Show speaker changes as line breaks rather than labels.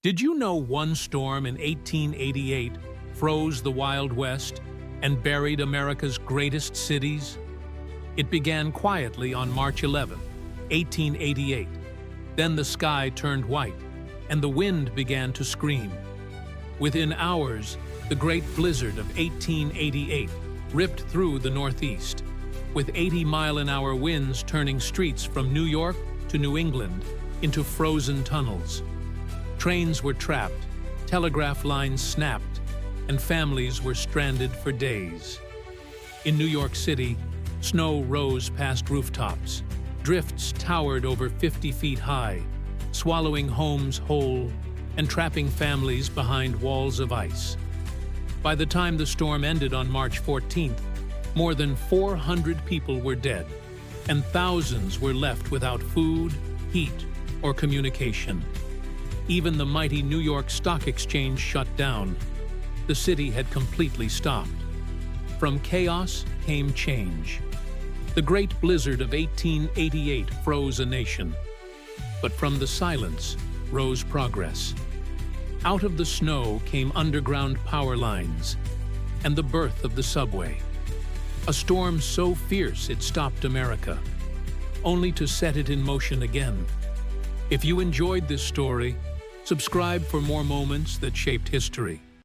Did you know one storm in 1888 froze the Wild West and buried America's greatest cities? It began quietly on March 11, 1888. Then the sky turned white, and the wind began to scream. Within hours, the Great Blizzard of 1888 ripped through the Northeast, with 80-mile-an-hour winds turning streets from New York to New England into frozen tunnels. Trains were trapped, telegraph lines snapped, and families were stranded for days. In New York City, snow rose past rooftops. Drifts towered over 50 feet high, swallowing homes whole and trapping families behind walls of ice. By the time the storm ended on March 14th, more than 400 people were dead, and thousands were left without food, heat, or communication. Even the mighty New York Stock Exchange shut down. The city had completely stopped. From chaos came change. The Great Blizzard of 1888 froze a nation. But from the silence rose progress. Out of the snow came underground power lines and the birth of the subway. A storm so fierce it stopped America, only to set it in motion again. If you enjoyed this story, subscribe for more moments that shaped history.